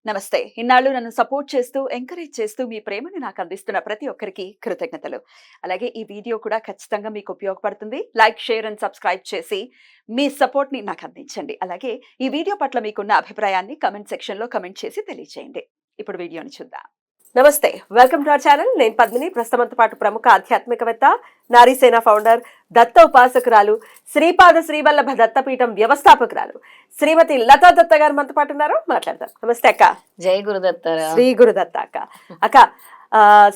నమస్తే. ఇన్నాళ్ళు నన్ను సపోర్ట్ చేస్తూ, ఎంకరేజ్ చేస్తూ మీ ప్రేమని నాకు అందిస్తున్న ప్రతి ఒక్కరికి కృతజ్ఞతలు. అలాగే ఈ వీడియో కూడా ఖచ్చితంగా మీకు ఉపయోగపడుతుంది. లైక్, షేర్ అండ్ సబ్స్క్రైబ్ చేసి మీ సపోర్ట్‌ని నాకు అందించండి. అలాగే ఈ వీడియో పట్ల మీకున్న అభిప్రాయాన్ని కామెంట్ సెక్షన్‌లో కామెంట్ చేసి తెలియజేయండి. ఇప్పుడు వీడియోని చూద్దాం. నమస్తే, వెల్కమ్ టు అవర్ ఛానల్. నేను పద్మిని. ప్రస్తుతంతో పాటు ప్రముఖ ఆధ్యాత్మికవేత్త, నారీసేన ఫౌండర్, దత్త ఉపాసకురాలు, శ్రీపాద శ్రీవల్లభ దత్తపీఠం వ్యవస్థాపకురాలు శ్రీమతి లతా దత్త గారు మనతో పాటు ఉన్నారు. మాట్లాడదాం. నమస్తే అక్క. జై గురుదత్త. శ్రీ గురుదత్త అక్క. అక్క,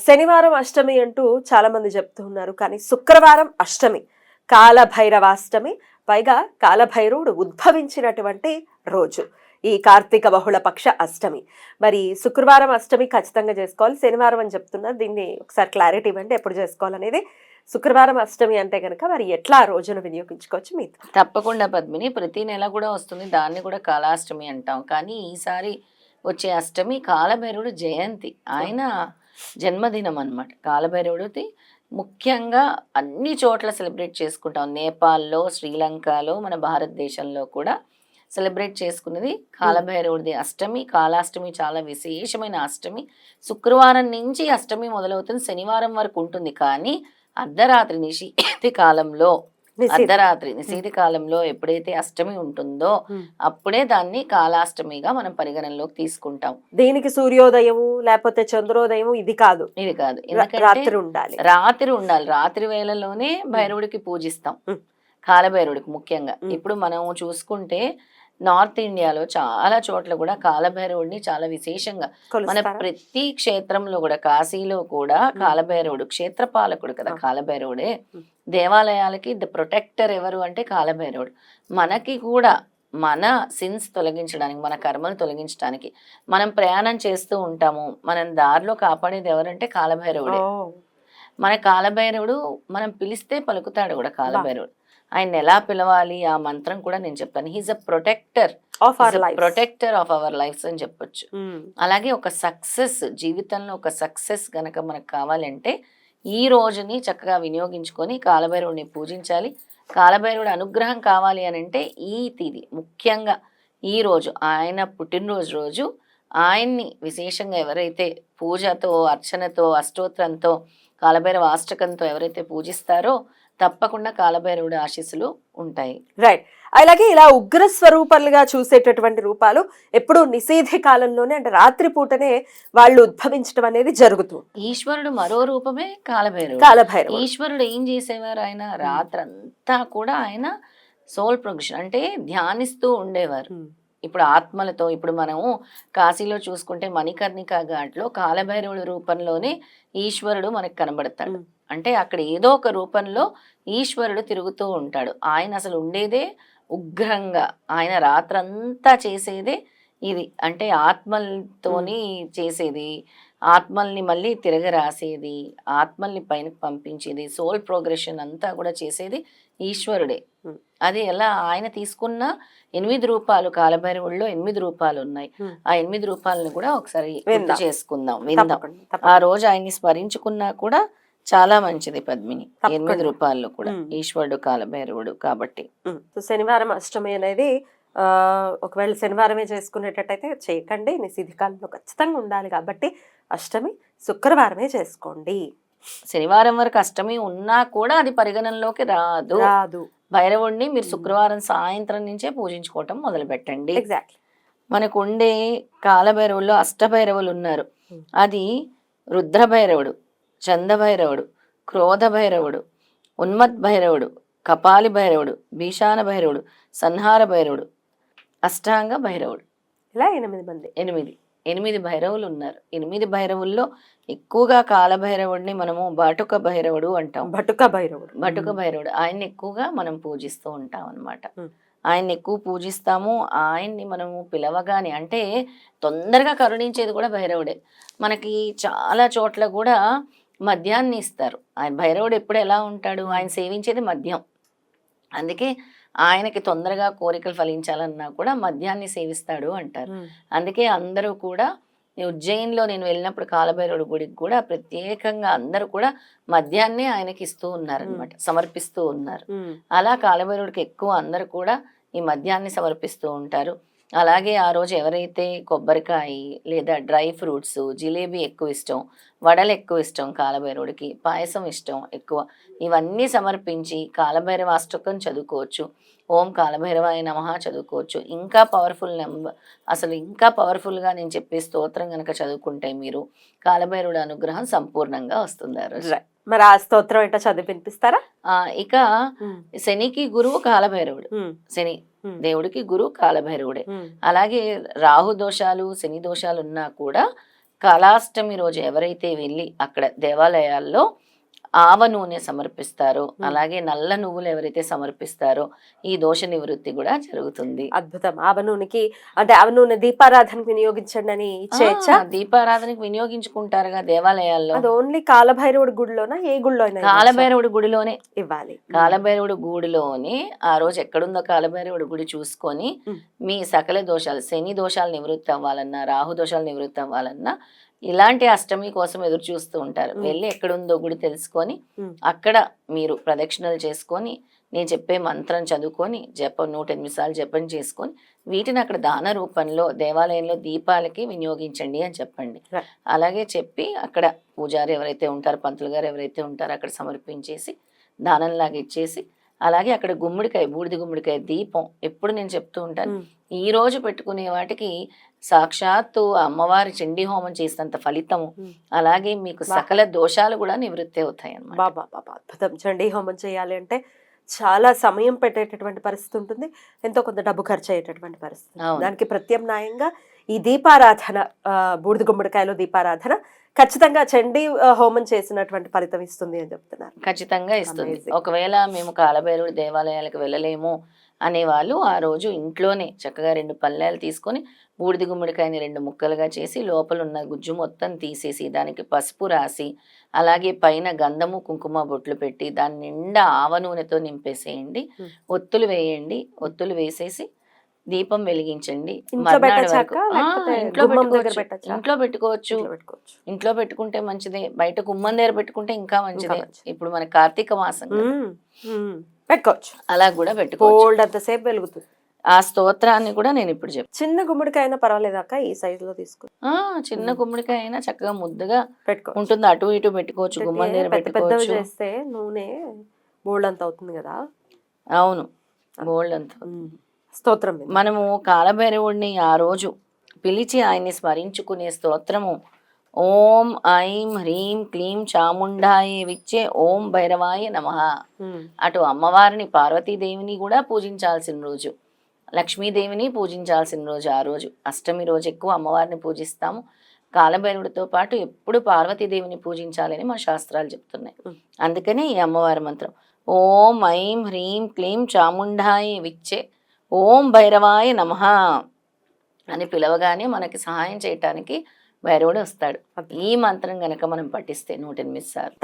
శనివారం అష్టమి అంటూ చాలా మంది చెప్తూ ఉన్నారు, కానీ శుక్రవారం అష్టమి, కాలభైరవాష్టమి. పైగా కాలభైరవుడు ఉద్భవించినటువంటి రోజు ఈ కార్తీక బహుళ పక్ష అష్టమి. మరి శుక్రవారం అష్టమి ఖచ్చితంగా చేసుకోవాలి, శనివారం అని చెప్తున్నారు. దీన్ని ఒకసారి క్లారిటీ ఇవ్వండి, ఎప్పుడు చేసుకోవాలనేది. శుక్రవారం అష్టమి అంటే కనుక మరి ఎట్లా ఆ రోజును వినియోగించుకోవచ్చు మీరు? తప్పకుండా పద్మిని, ప్రతి నెల కూడా వస్తుంది, దాన్ని కూడా కాలాష్టమి అంటాం. కానీ ఈసారి వచ్చే అష్టమి కాలభైరవుడు జయంతి, ఆయన జన్మదినం అన్నమాట. కాలభైరవుడిది ముఖ్యంగా అన్ని చోట్ల సెలబ్రేట్ చేసుకుంటాం. నేపాల్లో, శ్రీలంకలో, మన భారతదేశంలో కూడా సెలబ్రేట్ చేసుకున్నది కాలభైరవుడిది అష్టమి. కాలాష్టమి చాలా విశేషమైన అష్టమి. శుక్రవారం నుంచి అష్టమి మొదలవుతుంది, శనివారం వరకు ఉంటుంది. కానీ అర్ధరాత్రి నిశీతి కాలంలో ఎప్పుడైతే అష్టమి ఉంటుందో అప్పుడే దాన్ని కాలాష్టమిగా మనం పరిగణనలోకి తీసుకుంటాం. దీనికి సూర్యోదయము లేకపోతే చంద్రోదయము ఇది కాదు, ఎందుకంటే రాత్రి ఉండాలి. రాత్రి వేళలోనే భైరవుడికి పూజిస్తాం, కాలభైరవుడికి ముఖ్యంగా. ఇప్పుడు మనం చూసుకుంటే నార్త్ ఇండియాలో చాలా చోట్ల కూడా కాలభైరవుడిని చాలా విశేషంగా, మన ప్రతి క్షేత్రంలో కూడా, కాశీలో కూడా కాలభైరవుడు క్షేత్రపాలకుడు కదా కాలభైరవుడే. దేవాలయాలకి ద ప్రొటెక్టర్ ఎవరు అంటే కాలభైరవుడు. మనకి కూడా మన సిన్స్ తొలగించడానికి, మన కర్మలు తొలగించడానికి మనం ప్రయాణం చేస్తూ ఉంటాము, మనం దారిలో కాపాడేది ఎవరంటే కాలభైరవుడే. మన కాలభైరవుడు మనం పిలిస్తే పలుకుతాడు కూడా కాలభైరవుడు. ఆయన ఎలా పిలవాలి, ఆ మంత్రం కూడా నేను చెప్తాను. He's a protector of our lives అని చెప్పొచ్చు. అలాగే ఒక సక్సెస్, జీవితంలో ఒక సక్సెస్ గనక మనకు కావాలంటే ఈ రోజుని చక్కగా వినియోగించుకొని కాలభైరవుడిని పూజించాలి. కాలభైరవుడి అనుగ్రహం కావాలి అని అంటే ఈ తిథి, ముఖ్యంగా ఈ రోజు ఆయన పుట్టినరోజు రోజు ఆయన్ని విశేషంగా ఎవరైతే పూజతో, అర్చనతో, అష్టోత్తరంతో, కాలభైరవ అష్టకంతో ఎవరైతే పూజిస్తారో తప్పకుండా కాలభైరవుడి ఆశీస్సులు ఉంటాయి. రైట్. అలాగే ఇలా ఉగ్ర స్వరూపాలుగా చూసేటటువంటి రూపాలు ఎప్పుడు నిషేధ కాలంలోనే, అంటే రాత్రి పూటనే వాళ్ళు ఉద్భవించడం అనేది జరుగుతుంది. ఈశ్వరుడు మరో రూపమే కాలభైరవుడు. ఈశ్వరుడు ఏం చేసేవారు, ఆయన రాత్రంతా కూడా ఆయన సోల్ ప్రొగ్రెషన్ అంటే ధ్యానిస్తూ ఉండేవారు. ఇప్పుడు ఆత్మలతో, ఇప్పుడు మనము కాశీలో చూసుకుంటే మణికర్ణికా ఘాట్లో కాలభైరవుడి రూపంలోనే ఈశ్వరుడు మనకు కనబడతాడు. అంటే అక్కడ ఏదో ఒక రూపంలో ఈశ్వరుడు తిరుగుతూ ఉంటాడు. ఆయన అసలు ఉండేదే ఉగ్రంగా, ఆయన రాత్రంతా చేసేదే ఇది. అంటే ఆత్మలతోని చేసేది, ఆత్మల్ని మళ్ళీ తిరగరాసేది, ఆత్మల్ని పైనకి పంపించేది, సోల్ ప్రోగ్రెషన్ అంతా కూడా చేసేది ఈశ్వరుడే. అది ఎలా ఆయన తీసుకున్న 8 రూపాలు, కాలభైరవుల్లో 8 రూపాలు ఉన్నాయి. ఆ 8 రూపాలను కూడా ఒకసారి గుర్తు చేసుకుందాం, విందాం. ఆ రోజు ఆయన్ని స్మరించుకున్నా కూడా చాలా మంచిది పద్మిని. 8 రూపాయలు కూడా ఈశ్వరుడు కాలభైరవుడు కాబట్టి. శనివారం అష్టమి అనేది ఒకవేళ శనివారమే చేసుకునేటట్టయితే చేయకండి, నిషిద్ధ కాలంలో ఖచ్చితంగా ఉండాలి కాబట్టి అష్టమి శుక్రవారమే చేసుకోండి. శనివారం వరకు అష్టమి ఉన్నా కూడా అది పరిగణనలోకి రాదు. భైరవుడిని మీరు శుక్రవారం సాయంత్రం నుంచే పూజించుకోవటం మొదలు పెట్టండి. ఎగ్జాక్ట్లీ. మనకు ఉండే కాలభైరవుల్లో అష్టభైరవులు ఉన్నారు. అది రుద్రభైరవుడు, చందభైరవుడు, క్రోధ భైరవుడు, ఉన్మత్ భైరవుడు, కపాలి భైరవుడు, భీషాన భైరవుడు, సంహార భైరవుడు, అష్టాంగ భైరవుడు, ఇలా 8 మంది. 8 భైరవులు ఉన్నారు. 8 భైరవుల్లో ఎక్కువగా కాలభైరవుడిని మనము బాటుక భైరవుడు అంటాం. బటుక భైరవుడు ఆయన్ని ఎక్కువగా మనం పూజిస్తూ ఉంటాం అన్నమాట. ఆయన్ని ఎక్కువ పూజిస్తాము. ఆయన్ని మనము పిలవగానే, అంటే తొందరగా కరుణించేది కూడా భైరవుడే. మనకి చాలా చోట్ల కూడా మద్యాన్ని ఇస్తారు. ఆయన భైరవుడు ఎప్పుడు ఎలా ఉంటాడు, ఆయన సేవించేది మద్యం. అందుకే ఆయనకి తొందరగా కోరికలు ఫలించాలన్నా కూడా మద్యాన్ని సేవిస్తాడు అంటారు. అందుకే అందరూ కూడా ఉజ్జయిన్లో నేను వెళ్ళినప్పుడు కాలభైరవుడి గుడికి కూడా ప్రత్యేకంగా అందరూ కూడా మద్యాన్నే ఆయనకి ఇస్తూ ఉన్నారు అనమాట, సమర్పిస్తూ ఉన్నారు. అలా కాలభైరవుడికి ఎక్కువ అందరూ కూడా ఈ మద్యాన్ని సమర్పిస్తూ ఉంటారు. అలాగే ఆ రోజు ఎవరైతే కొబ్బరికాయ లేదా డ్రై ఫ్రూట్స్, జిలేబీ ఎక్కువ ఇష్టం, వడలు ఎక్కువ ఇష్టం కాలభైరవుడికి, పాయసం ఇష్టం ఎక్కువ, ఇవన్నీ సమర్పించి కాలభైరవ అష్టకం చదువుకోవచ్చు. ఓం కాలభైరవాయ నమః చదువుకోవచ్చు. ఇంకా పవర్ఫుల్ అసలు ఇంకా పవర్ఫుల్గా నేను చెప్పే స్తోత్రం కనుక చదువుకుంటే మీరు కాలభైరవుడి అనుగ్రహం సంపూర్ణంగా వస్తుంది ఆ రోజు. మరి ఆ స్తోత్రం ఏంటో చదివి వినిపిస్తారా? ఇక శనికి గురువు కాలభైరవుడు. శని దేవుడికి గురువు కాలభైరవుడే. అలాగే రాహు దోషాలు, శని దోషాలు ఉన్నా కూడా కళాష్టమి రోజు ఎవరైతే వెళ్ళి అక్కడ దేవాలయాల్లో ఆవ నూనె సమర్పిస్తారో, అలాగే నల్ల నువ్వులు ఎవరైతే సమర్పిస్తారో ఈ దోష నివృత్తి కూడా జరుగుతుంది. అద్భుతం. ఆవ నూనెకి అంటే ఆవ నూనె దీపారాధనకు వినియోగించండి అని ఇచ్చేయచ్చా? దీపారాధనకు వినియోగించుకుంటారుగా దేవాలయాల్లో. అది ఓన్లీ కాలభైరవుడి గుడిలోనా, ఏ గుడిలో అయినా? కాలభైరవుడి గుడిలోనే ఇవ్వాలి. కాలభైరవుడి గుడిలోనే ఆ రోజు ఎక్కడుందో కాలభైరవుడి గుడి చూసుకొని మీ సకల దోషాలు, శని దోషాలు నివృత్తి అవ్వాలన్నా, రాహు దోషాలు నివృత్తి అవ్వాలన్నా, ఇలాంటి అష్టమి కోసం ఎదురు చూస్తూ ఉంటారు. వెళ్ళి ఎక్కడుందో గుడి తెలుసుకొని అక్కడ మీరు ప్రదక్షిణలు చేసుకొని నేను చెప్పే మంత్రం చదువుకొని జపం 108 సార్లు జపం చేసుకొని వీటిని అక్కడ దాన రూపంలో దేవాలయంలో దీపాలకి వినియోగించండి అని చెప్పండి. అలాగే చెప్పి అక్కడ పూజారి ఎవరైతే ఉంటారో, పంతులు గారు ఎవరైతే ఉంటారో అక్కడ సమర్పించేసి దానంలాగా ఇచ్చేసి, అలాగే అక్కడ గుమ్మడికాయ, బూడిద గుమ్మడికాయ దీపం ఎప్పుడు నేను చెప్తూ ఉంటాను, ఈ రోజు పెట్టుకునే వాటికి సాక్షాత్తు అమ్మవారి చండీ హోమం చేసినంత ఫలితము, అలాగే మీకు సకల దోషాలు కూడా నివృత్తి అవుతాయి అన్నమాట. బాబా బాబా అద్భుతం. చండీ హోమం చేయాలి అంటే చాలా సమయం పెట్టేటటువంటి పరిస్థితి ఉంటుంది, ఎంతో కొంత డబ్బు ఖర్చు అయ్యేటటువంటి పరిస్థితి. దానికి ప్రత్యామ్నాయంగా ఈ దీపారాధన, బూడిద గుమ్మడికాయలో దీపారాధన ఖచ్చితంగా చండీ హోమం చేసినటువంటి ఫలితం ఇస్తుంది అని చెప్తున్నారు. ఖచ్చితంగా ఇస్తుంది. ఒకవేళ మేము కాలభైరవుడి దేవాలయాలకు వెళ్ళలేము అనేవాళ్ళు ఆ రోజు ఇంట్లోనే చక్కగా 2 పళ్ళాలు తీసుకొని బూడిద గుమ్మడికాయని 2 ముక్కలుగా చేసి లోపల ఉన్న గుజ్జు మొత్తం తీసేసి దానికి పసుపు రాసి, అలాగే పైన గంధము కుంకుమ బొట్లు పెట్టి దాని నిండా ఆవ నూనెతో నింపేసేయండి. ఒత్తులు వేయండి. ఒత్తులు వేసేసి దీపం వెలిగించండి. మర్నాడు వరకు ఇంట్లో పెట్టుకోవచ్చు. ఇంట్లో పెట్టుకుంటే మంచిదే, బయట గుమ్మం దగ్గర పెట్టుకుంటే ఇంకా మంచిదే. ఇప్పుడు మన కార్తీక మాసం పెట్టుకోవచ్చు, అలా కూడా పెట్టుకోవచ్చు. అంతసేపు వెలుగుతుంది. ఆ స్తోత్రాన్ని కూడా నేను ఇప్పుడు చెప్తాను. చిన్న గుమ్మడికాయ అయినా పర్వాలేదాక ఈ సైజు లో తీసుకో. చిన్న గుమ్మడికాయ అయినా చక్కగా ముద్దుగా పెట్టుకో ఉంటుంది. అటు ఇటు పెట్టుకోవచ్చు, గుమ్మం దగ్గర పెట్టుకోవచ్చు. చేస్తే నూనె బోల్డ్ అంత అవుతుంది కదా. అవును, బోల్డ్ అంత. స్తోత్రం మనము కాలభైరవుడిని ఆ రోజు పిలిచి ఆయన్ని స్మరించుకునే స్తోత్రము ఓం ఐం హ్రీం క్లీం చాముండాయ విచ్చే ఓం భైరవాయ నమః. అటు అమ్మవారిని, పార్వతీదేవిని కూడా పూజించాల్సిన రోజు, లక్ష్మీదేవిని పూజించాల్సిన రోజు. ఆ రోజు అష్టమి రోజు ఎక్కువ అమ్మవారిని పూజిస్తాము. కాలభైరవుడితో పాటు ఎప్పుడు పార్వతీదేవిని పూజించాలని మా శాస్త్రాలు చెప్తున్నాయి. అందుకనే ఈ అమ్మవారి మంత్రం ఓం ఐం హ్రీం క్లీం చాముండాయ విచ్చే ఓం భైరవాయ నమః అని పిలవగానే మనకి సహాయం చేయటానికి భైరవుడు వస్తాడు. ఈ మంత్రం గనక మనం పఠిస్తే 108 సార్లు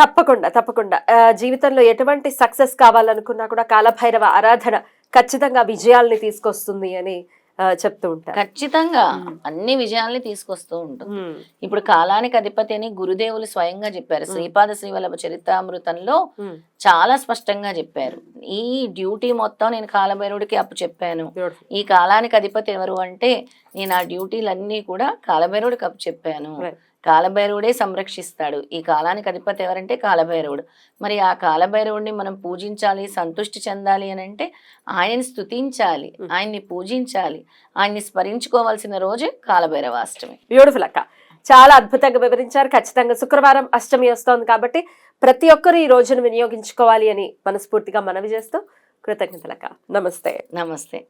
తప్పకుండా జీవితంలో ఎటువంటి సక్సెస్ కావాలనుకున్నా కూడా కాలభైరవ ఆరాధన ఖచ్చితంగా విజయాల్ని తీసుకొస్తుంది అని చెప్తూ ఉంటారు. ఖచ్చితంగా అన్ని విజయాల్ని తీసుకొస్తూ ఉంటుంది. ఇప్పుడు కాలానికి అధిపతి అని గురుదేవులు స్వయంగా చెప్పారు. శ్రీపాద శ్రీవల్లభ చరితామృతంలో చాలా స్పష్టంగా చెప్పారు. ఈ డ్యూటీ మొత్తం నేను కాలభైరవుడికి అప్పు చెప్పాను. ఈ కాలానికి అధిపతి ఎవరు అంటే నేను ఆ డ్యూటీలన్నీ కూడా కాలభైరవుడికి అప్పు చెప్పాను. కాలభైరవుడే సంరక్షిస్తాడు. ఈ కాలానికి అధిపతి ఎవరంటే కాలభైరవుడు. మరి ఆ కాలభైరవుడిని మనం పూజించాలి, సంతృష్టి చెందాలి అని అంటే ఆయన్ని స్తుతించాలి, ఆయన్ని పూజించాలి, ఆయన్ని స్మరించుకోవాల్సిన రోజే కాలభైరవాష్టమి. బ్యూటిఫుల్ అక్క, చాలా అద్భుతంగా వివరించారు. ఖచ్చితంగా శుక్రవారం అష్టమి వస్తోంది కాబట్టి ప్రతి ఒక్కరు ఈ రోజును వినియోగించుకోవాలి అని మనస్ఫూర్తిగా మనవి చేస్తూ కృతజ్ఞతలక్క. నమస్తే. నమస్తే.